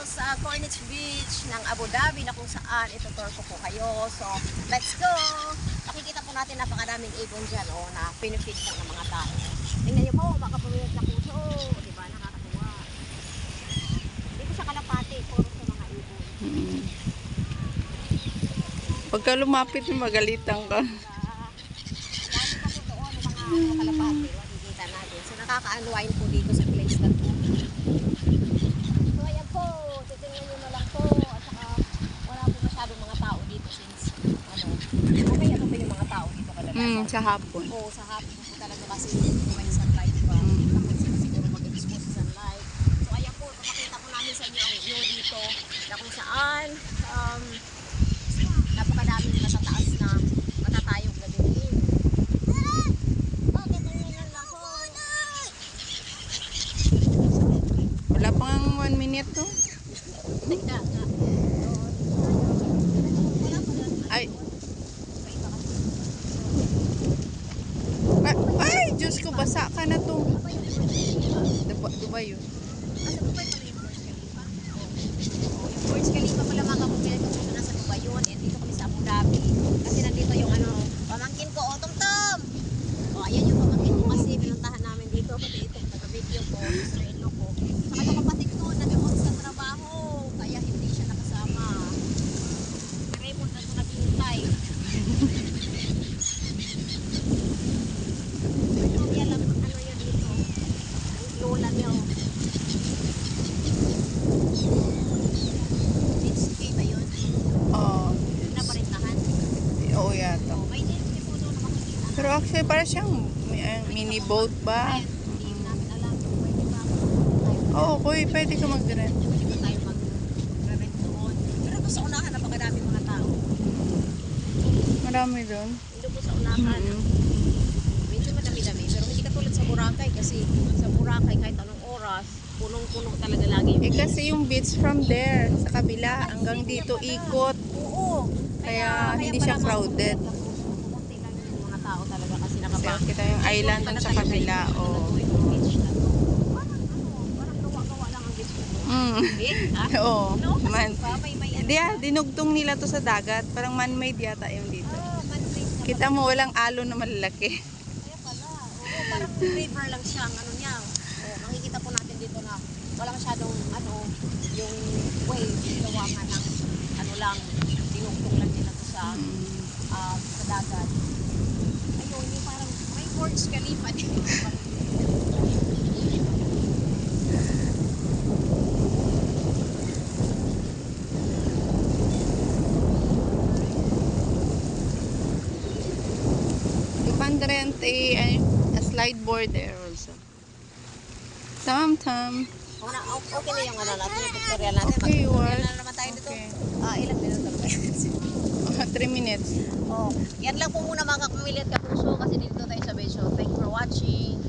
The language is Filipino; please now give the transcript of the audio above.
sa Corniche Beach ng Abu Dhabi na kung saan itutur ko po kayo. So, let's go! Makikita po natin napakadaming ibon dyan na pinifeed po ng mga tao. Tingnan niyo po, makapamilot na puso. Diba? Nakakatuwa. Dito sa Kalapati, puro sa mga ibon. Pagka lumapit, magalitan ka. Dami pa po doon ng mga Kalapati. Makikita natin. So, nakaka-unwind po dito sa place na po. So, ayan po. Titingnan nyo na lang po. At saka, wala po masyadong mga tao dito since, okay, ano pa yung mga tao dito kadalasan? Sa hapon. Oo, sa hapon po talaga kasi may sunlight, diba? Tapos sila siguro mag-expose sa sunlight. So, ayan po. Papakita ko namin sa inyo ang view dito na kung saan napakadaming matataas na matatayog na din. Wala pang 1 minute to. Ay. Ay, Diyos ko, basa ka na to. Dubai yun. Burj Khalifa pala mga kapupilin ko kung nasa Dubai yun. Eh, dito kami sa Abu Dhabi. Kasi nandito yung pamangkin ko, Tom-Tom! Ayan yung pamangkin ko kasi pinuntahan namin dito. Pati ito, taga-video ko, Israelo ko. Saka yung kapatid ko, nag-on sa trabaho. Kaya hindi siya nakasama. Raymond na ito naghihintay. Yan lang, yun dito. Ang lola niya, Oo yata. Pero actually para siyang mini boat ba? Oo, pwede ka mag-rent. Pwede tayo mag-rent doon. Pero doon sa unahan, napakadami mga tao. Marami doon. Doon po sa unahan. Medyo madami-dami. Pero hindi katulad sa Boracay kasi sa Boracay kahit anong oras, punong-puno talaga lagi. Kasi yung beach from there, sa kabila, hanggang dito ikot. Oo. Kaya hindi siya crowded. Kunti lang yung mga tao talaga kasi Kasi kita yung island dun sa kabila. Parang gawa-gawa lang ang beach na to. Oo. No? Dinugtong nila to sa dagat. Parang man-made yata yung dito. Man-made na. Kita mo walang alon na malalaki. Kaya pala. Oo, parang river lang siya ang niya. Makikita po natin dito na wala masyadong yung wave gawa nga ng lang dinugtong lang nila to sa dagat. Ayun, yung parang may Burj Khalifa dito. You can rent a slide board there also. Tam-tam. Okay na yung natin, yung tutorial natin. Okay, Mag-tutorial na naman tayo dito. Okay. Ilang minuto ba yun? 3 minutes. Yan lang po muna mga kapamilya at kapuso kasi dito tayo sa beach. So, thank you for watching.